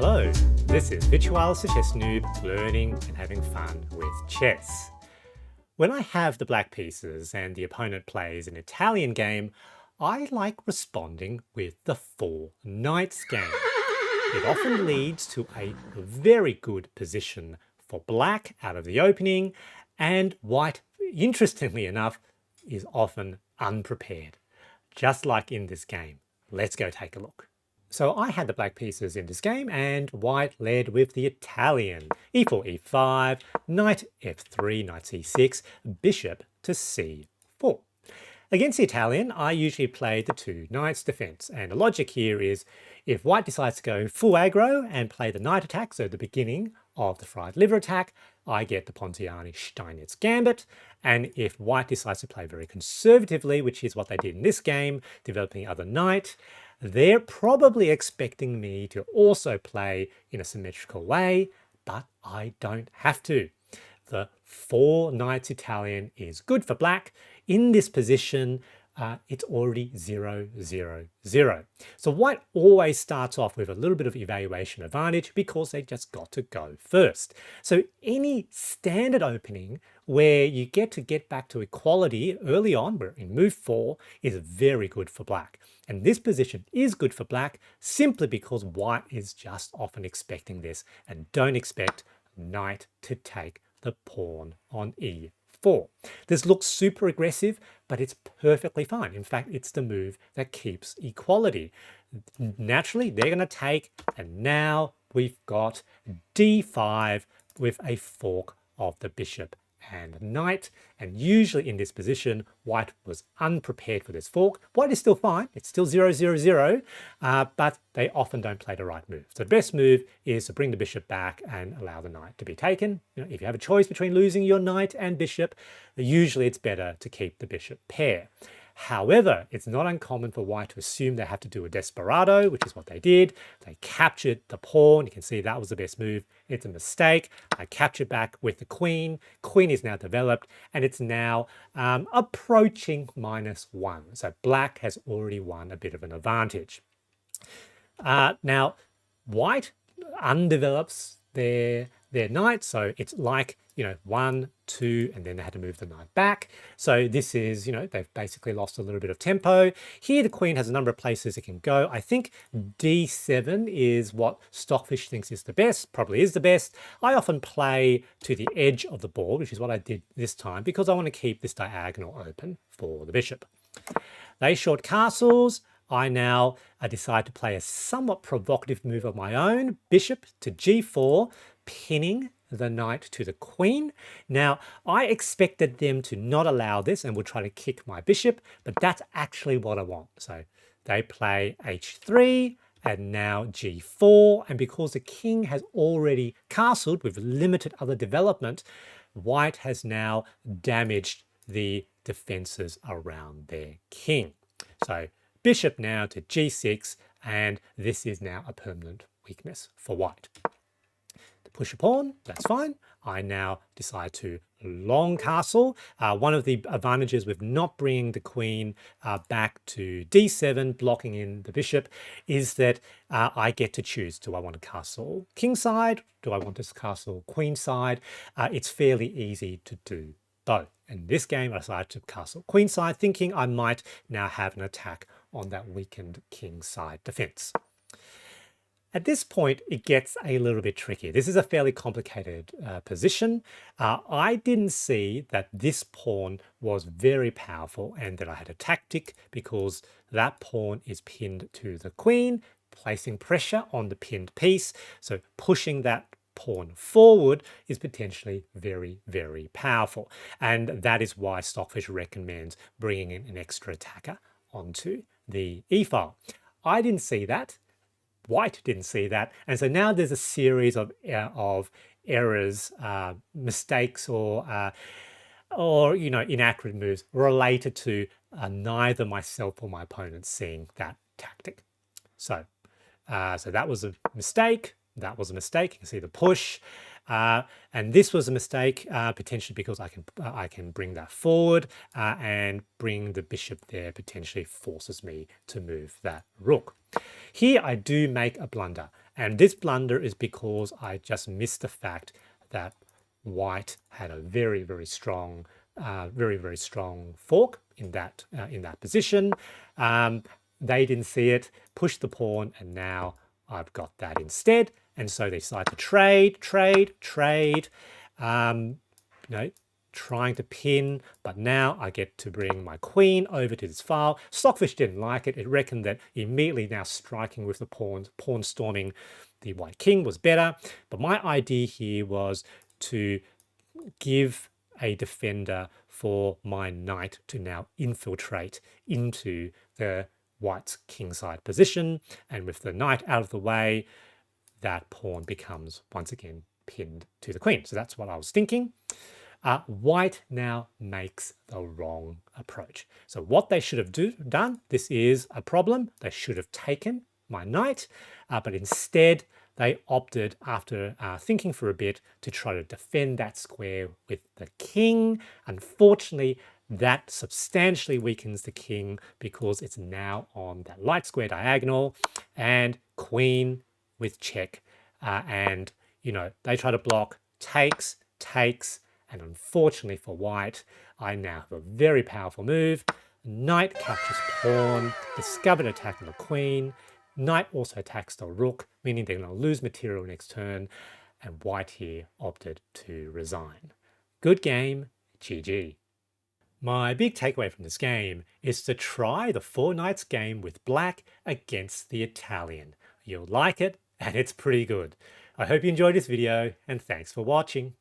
Hello, this is Virtualis the Chess Noob, learning and having fun with chess. When I have the black pieces and the opponent plays an Italian game, I like responding with the 4 knights game. It often leads to a very good position for black out of the opening, and white, interestingly enough, is often unprepared, just like in this game. Let's go take a look. So I had the black pieces in this game, and white led with the Italian. e4, e5, knight f3, knight c6, bishop to c4. Against the Italian, I usually play the 2 knights defense, and the logic here is if white decides to go full aggro and play the knight attack, so the beginning of the fried liver attack, I get the Ponziani-Steinitz Gambit, and if white decides to play very conservatively, which is what they did in this game, developing the other knight, they're probably expecting me to also play in a symmetrical way, but I don't have to. The 4 knights Italian is good for black. In this position, it's already 0-0-0. So white always starts off with a little bit of evaluation advantage because they just got to go first. So any standard opening where you get back to equality early on, we're in move 4, is very good for black. And this position is good for black simply because white is just often expecting this, and don't expect knight to take the pawn on e4. This looks super aggressive, but it's perfectly fine. In fact, it's the move that keeps equality. Naturally, they're going to take, and now we've got d5 with a fork of the bishop and knight. And usually in this position, white was unprepared for this fork. White is still fine. It's still 0-0-0, but they often don't play the right move. So the best move is to bring the bishop back and allow the knight to be taken. You know, if you have a choice between losing your knight and bishop, usually it's better to keep the bishop pair. However, it's not uncommon for white to assume they have to do a desperado, which is what they did. They captured the pawn. You can see that was the best move. It's a mistake. I captured back with the queen. Queen is now developed, and it's now approaching -1. So black has already won a bit of an advantage. Now, white undevelops their knight, so it's like, 1, 2, and then they had to move the knight back. So this is, they've basically lost a little bit of tempo. Here the queen has a number of places it can go. I think d7 is what Stockfish thinks is the best, probably is the best. I often play to the edge of the board, which is what I did this time, because I want to keep this diagonal open for the bishop. They short castles. I now decide to play a somewhat provocative move of my own, bishop to g4, pinning the knight to the queen. Now, I expected them to not allow this and would try to kick my bishop, but that's actually what I want. So they play h3 and now g4, and because the king has already castled with limited other development, white has now damaged the defenses around their king. So bishop now to g6, and this is now a permanent weakness for white. To push a pawn, that's fine. I now decide to long castle. One of the advantages with not bringing the queen back to d7, blocking in the bishop, is that I get to choose. Do I want to castle kingside? Do I want to castle queenside? It's fairly easy to do both. In this game, I decided to castle queenside, thinking I might now have an attack on that weakened kingside defense. At this point, it gets a little bit tricky. This is a fairly complicated position. I didn't see that this pawn was very powerful and that I had a tactic, because that pawn is pinned to the queen, placing pressure on the pinned piece. So pushing that pawn forward is potentially very, very powerful. And that is why Stockfish recommends bringing in an extra attacker onto the e-file. I didn't see that. White didn't see that. And so now there's a series of errors, mistakes, or inaccurate moves related to neither myself or my opponent seeing that tactic. So that was a mistake. That was a mistake. You can see the push. And this was a mistake, potentially because I can bring that forward, and bring the bishop there potentially forces me to move that rook. Here I do make a blunder, And this blunder is because I just missed the fact that white had a very, very strong fork in that position. They didn't see it, pushed the pawn, and now I've got that instead. And so they decide to trade. Trying to pin, but now I get to bring my queen over to this file. Stockfish didn't like it. It reckoned that immediately now striking with the pawn storming the white king was better. But my idea here was to give a defender for my knight to now infiltrate into the white's kingside position. And with the knight out of the way, that pawn becomes once again pinned to the queen. So that's what I was thinking. White now makes the wrong approach. So what they should have done, this is a problem. They should have taken my knight, but instead they opted, after thinking for a bit, to try to defend that square with the king. Unfortunately, that substantially weakens the king because it's now on that light square diagonal, and queen with check. And, they try to block, takes, and unfortunately for white, I now have a very powerful move. Knight captures pawn, discovered attacking the queen. Knight also attacks the rook, meaning they're going to lose material next turn, and white here opted to resign. Good game, GG. My big takeaway from this game is to try the 4 Knights game with black against the Italian. You'll like it, and it's pretty good. I hope you enjoyed this video, and thanks for watching.